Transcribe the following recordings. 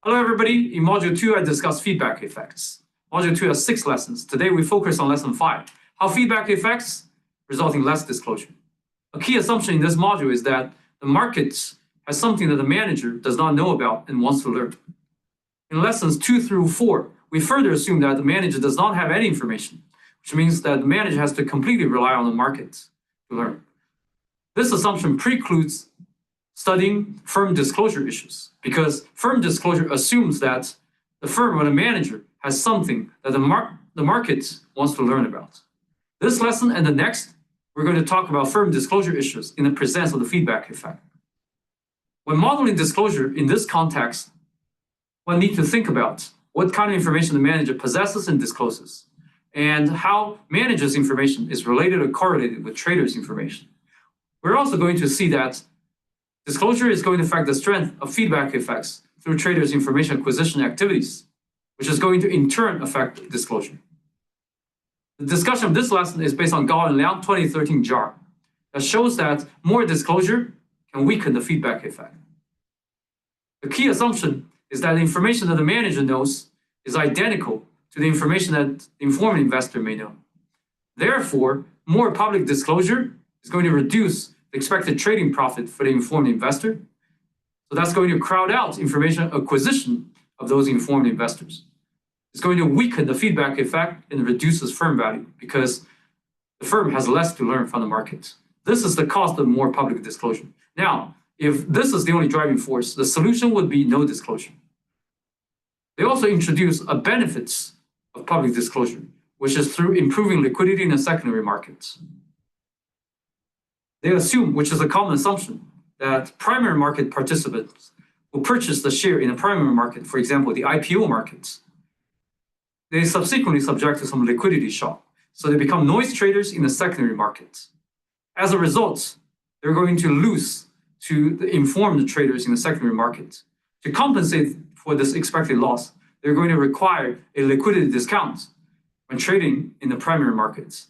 Hello everybody, in Module 2 I discussed feedback effects. Module 2 has 6 lessons. Today we focus on Lesson 5, how feedback effects result in less disclosure. A key assumption in this module is that the market has something that the manager does not know about and wants to learn. In Lessons 2 through 4, we further assume that the manager does not have any information, which means that the manager has to completely rely on the market to learn. This assumption precludes studying firm disclosure issues, because firm disclosure assumes that the firm or the manager has something that the market wants to learn about. This lesson and the next, we're going to talk about firm disclosure issues in the presence of the feedback effect. When modeling disclosure in this context, one needs to think about what kind of information the manager possesses and discloses, and how manager's information is related or correlated with traders' information. We're also going to see that disclosure is going to affect the strength of feedback effects through traders' information acquisition activities, which is going to in turn affect disclosure. The discussion of this lesson is based on Gao and Liang 2013 JAR that shows that more disclosure can weaken the feedback effect. The key assumption is that the information that the manager knows is identical to the information that the informed investor may know. Therefore, more public disclosure is going to reduce the expected trading profit for the informed investor. So that's going to crowd out information acquisition of those informed investors. It's going to weaken the feedback effect and reduces firm value because the firm has less to learn from the market. This is the cost of more public disclosure. Now, if this is the only driving force, the solution would be no disclosure. They also introduce a benefits of public disclosure, which is through improving liquidity in the secondary markets. They assume, which is a common assumption, that primary market participants will purchase the share in the primary market, for example, the IPO markets. They subsequently subject to some liquidity shock, so they become noise traders in the secondary markets. As a result, they're going to lose to the informed traders in the secondary market. To compensate for this expected loss, they're going to require a liquidity discount when trading in the primary markets.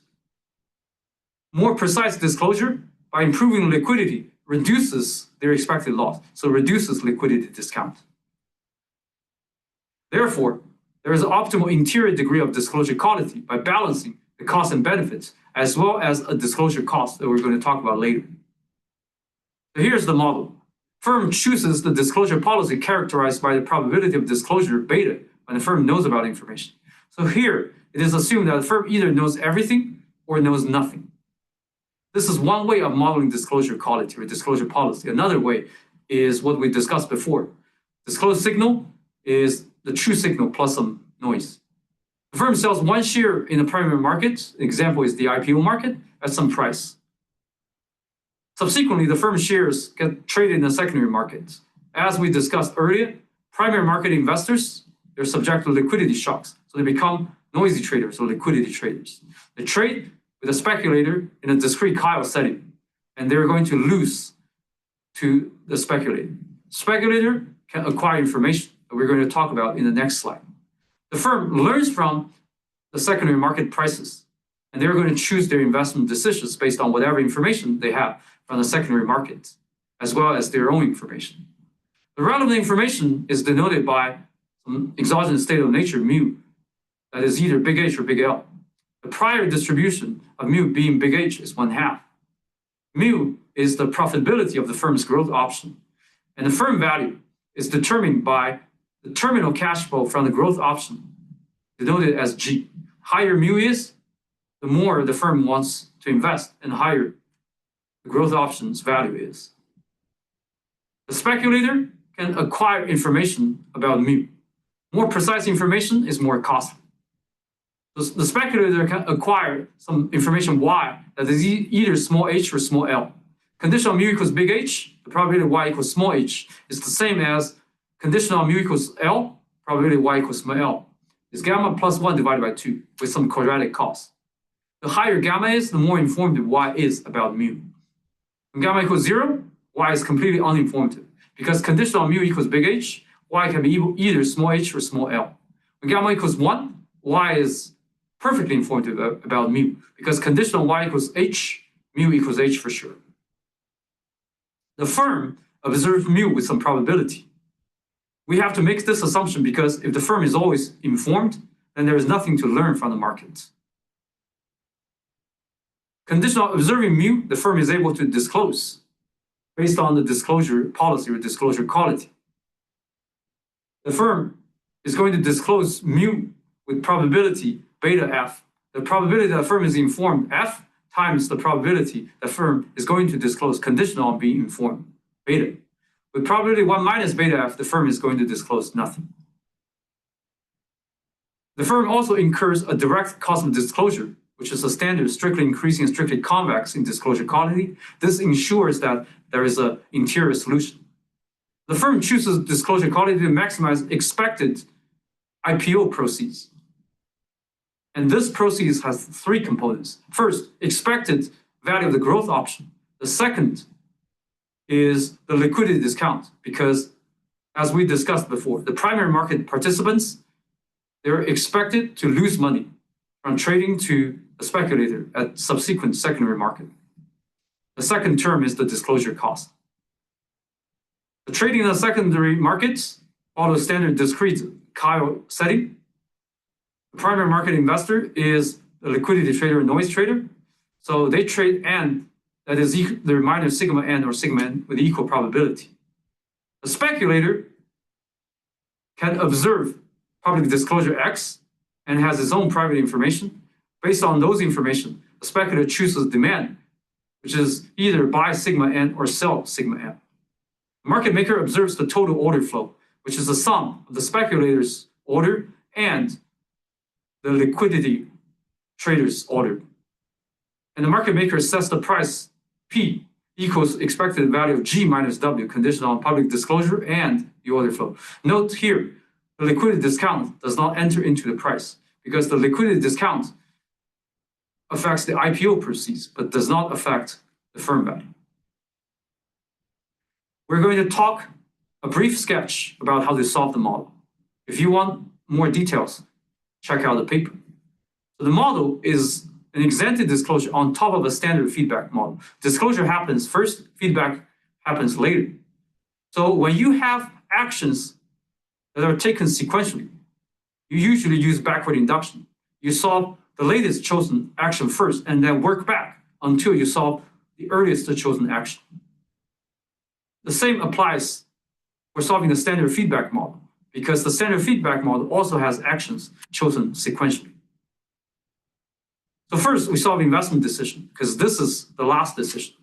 More precise disclosure by improving liquidity reduces their expected loss, so reduces liquidity discount. Therefore, there is an optimal interior degree of disclosure quality by balancing the costs and benefits, as well as a disclosure cost that we're going to talk about later. So here's the model. Firm chooses the disclosure policy characterized by the probability of disclosure beta when the firm knows about information. So here, it is assumed that the firm either knows everything or knows nothing. This is one way of modeling disclosure quality or disclosure policy. Another way is what we discussed before. Disclosed signal is the true signal plus some noise. The firm sells one share in the primary market, example is the IPO market, at some price. Subsequently, the firm's shares get traded in the secondary market. As we discussed earlier, primary market investors, they're subject to liquidity shocks, so they become noisy traders or liquidity traders. They trade with a speculator in a discrete Kyle setting, and they're going to lose to the speculator. Speculator can acquire information that we're going to talk about in the next slide. The firm learns from the secondary market prices, and they're going to choose their investment decisions based on whatever information they have from the secondary market, as well as their own information. The relevant information is denoted by some exogenous state of nature, mu, that is either big H or big L. The prior distribution of mu being big H is 1/2. Mu is the profitability of the firm's growth option, and the firm value is determined by the terminal cash flow from the growth option, denoted as G. Higher mu is, the more the firm wants to invest, and higher the growth option's value is. The speculator can acquire information about mu. More precise information is more costly. The speculator can acquire some information Y that is either small h or small l. Conditional mu equals big H, the probability Y equals small h is the same as conditional mu equals L, probability Y equals small l. It's gamma plus 1 divided by 2 with some quadratic cost. The higher gamma is, the more informed Y is about mu. When gamma equals 0, Y is completely uninformed. Because conditional mu equals big H, Y can be either small h or small l. When gamma equals 1, Y is perfectly informed about mu, because conditional Y equals H, mu equals H for sure. The firm observed mu with some probability. we have to make this assumption because if the firm is always informed, then there is nothing to learn from the market. Conditional observing mu, the firm is able to disclose based on the disclosure policy or disclosure quality. The firm is going to disclose mu with probability beta f. The probability that the firm is informed f times the probability the firm is going to disclose conditional on being informed beta. With probability 1 minus beta f, the firm is going to disclose nothing. The firm also incurs a direct cost of disclosure, which is a standard strictly increasing and strictly convex in disclosure quality. This ensures that there is an interior solution. The firm chooses disclosure quality to maximize expected IPO proceeds. And this proceeds has three components. First, expected value of the growth option. The second is the liquidity discount, because as we discussed before, the primary market participants, they're expected to lose money from trading to a speculator at subsequent secondary market. The second term is the disclosure cost. The trading in the secondary markets follows standard discrete Kyle setting. The primary market investor is the liquidity trader and noise trader. So they trade N that is either minus sigma N or sigma N with equal probability. The speculator can observe public disclosure X and has its own private information. Based on those information, the speculator chooses demand, which is either buy sigma N or sell sigma N. The market maker observes the total order flow, which is the sum of the speculator's order and the liquidity trader's order. And the market maker sets the price P equals expected value of G minus W conditional on public disclosure and the order flow. Note here, the liquidity discount does not enter into the price because the liquidity discount affects the IPO proceeds but does not affect the firm value. We're going to talk a brief sketch about how to solve the model. If you want more details, check out the paper. So the model is an exented disclosure on top of a standard feedback model. Disclosure happens first, feedback happens later. So when you have actions that are taken sequentially, you usually use backward induction. You solve the latest chosen action first and then work back until you solve the earliest chosen action. The same applies for solving the standard feedback model, because the standard feedback model also has actions chosen sequentially. So first, we solve investment decision, because this is the last decision.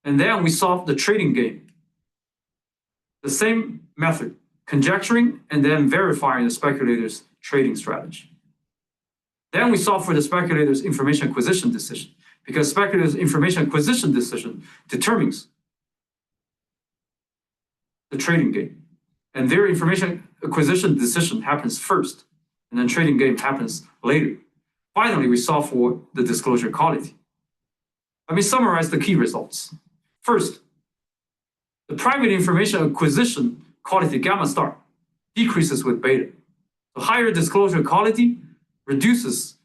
And then we solve the trading game. The same method, conjecturing and then verifying the speculator's trading strategy. Then we solve for the speculator's information acquisition decision, because speculator's information acquisition decision determines the trading game. And their information acquisition decision happens first, and then trading game happens later. Finally, we solve for the disclosure quality. Let me summarize the key results. First, the private information acquisition quality gamma star decreases with beta. The higher disclosure quality reduces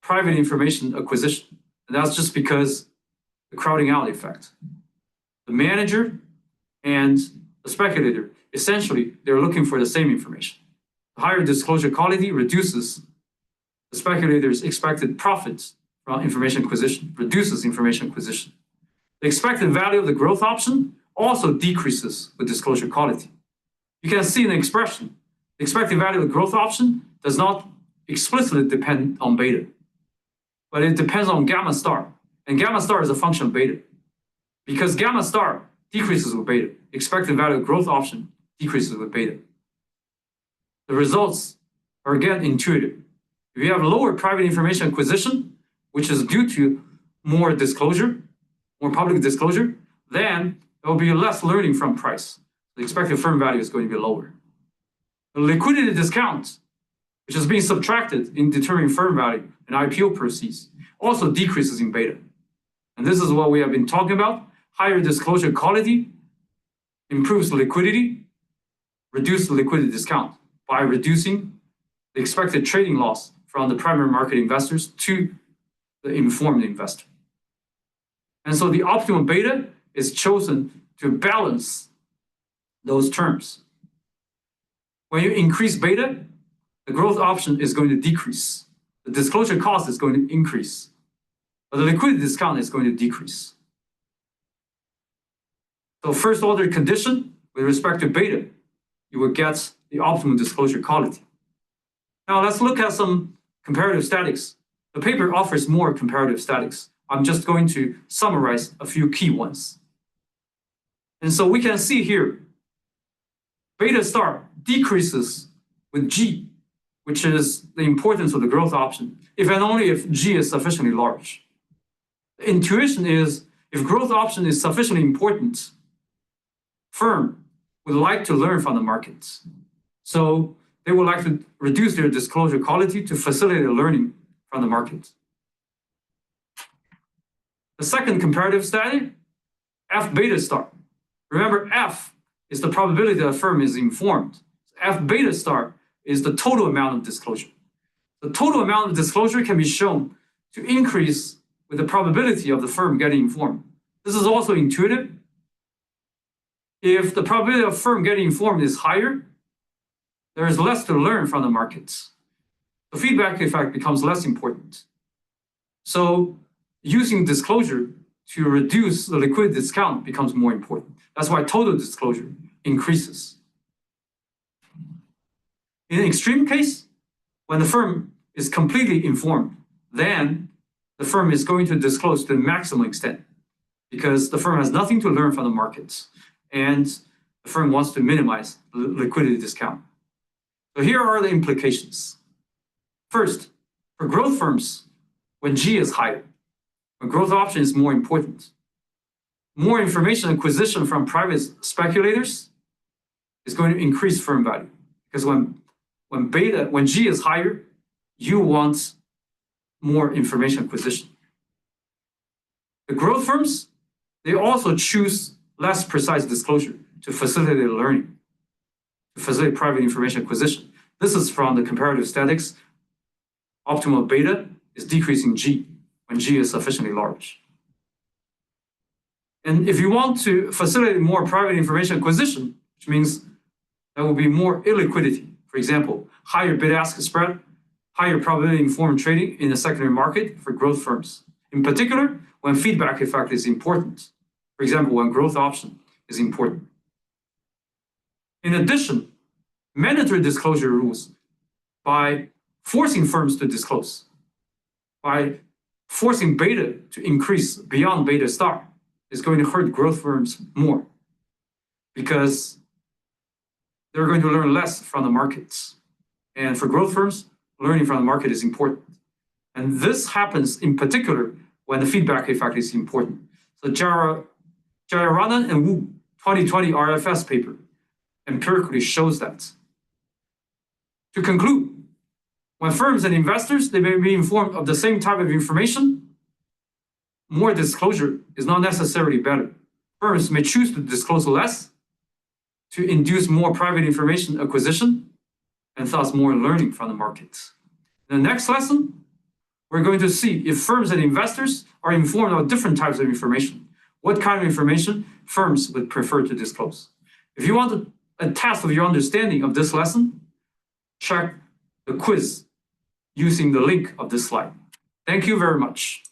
private information acquisition. And that's just because the crowding out effect. The manager and the speculator, essentially, they're looking for the same information. The higher disclosure quality reduces the speculator's expected profits from information acquisition, reduces information acquisition. The expected value of the growth option also decreases with disclosure quality. You can see in the expression, the expected value of the growth option does not explicitly depend on beta, but it depends on gamma star. And gamma star is a function of beta. Because gamma star decreases with beta, expected value of growth option decreases with beta. The results are again intuitive. If you have lower private information acquisition, which is due to more disclosure, more public disclosure, then there will be less learning from price. The expected firm value is going to be lower. The liquidity discount, which is being subtracted in determining firm value and IPO proceeds, also decreases in beta. And this is what we have been talking about. Higher disclosure quality improves liquidity, reduces the liquidity discount by reducing the expected trading loss from the primary market investors to the informed investor. And so the optimum beta is chosen to balance those terms. when you increase beta, the growth option is going to decrease. The disclosure cost is going to increase, but the liquidity discount is going to decrease. So first order condition with respect to beta, you will get the optimal disclosure quality. Now let's look at some comparative statics. The paper offers more comparative statics. I'm just going to summarize a few key ones. And so we can see here, beta star decreases with G, which is the importance of the growth option, if and only if G is sufficiently large. The intuition is, if growth option is sufficiently important, firm would like to learn from the markets. So they would like to reduce their disclosure quality to facilitate learning from the market. The second comparative static, F beta star. Remember, F is the probability that a firm is informed. F beta star is the total amount of disclosure. The total amount of disclosure can be shown to increase with the probability of the firm getting informed. This is also intuitive. If the probability of firm getting informed is higher, there is less to learn from the markets. The feedback effect becomes less important. So using disclosure to reduce the liquidity discount becomes more important. That's why total disclosure increases. In an extreme case, when the firm is completely informed, then the firm is going to disclose to the maximum extent because the firm has nothing to learn from the markets and the firm wants to minimize the liquidity discount. So here are the implications. First, for growth firms, when G is higher, when growth option is more important, more information acquisition from private speculators is going to increase firm value. Because when G is higher, you want more information acquisition. The growth firms, they also choose less precise disclosure to facilitate learning, to facilitate private information acquisition. This is from the comparative statics. Optimal beta is decreasing G when G is sufficiently large. And if you want to facilitate more private information acquisition, which means there will be more illiquidity, for example, higher bid-ask spread, higher probability informed trading in the secondary market for growth firms. In particular, when feedback effect is important. For example, when growth option is important. In addition, mandatory disclosure rules, by forcing firms to disclose, by forcing beta to increase beyond beta star, is going to hurt growth firms more because they're going to learn less from the markets. And for growth firms, learning from the market is important. And this happens in particular when the feedback effect is important. So Jayaranan and Wu 2020 RFS paper empirically shows that. To conclude, when firms and investors, they may be informed of the same type of information, more disclosure is not necessarily better. Firms may choose to disclose less to induce more private information acquisition and thus more learning from the markets. In the next lesson, we're going to see if firms and investors are informed of different types of information, what kind of information firms would prefer to disclose. If you want a test of your understanding of this lesson, check the quiz using the link of this slide. Thank you very much.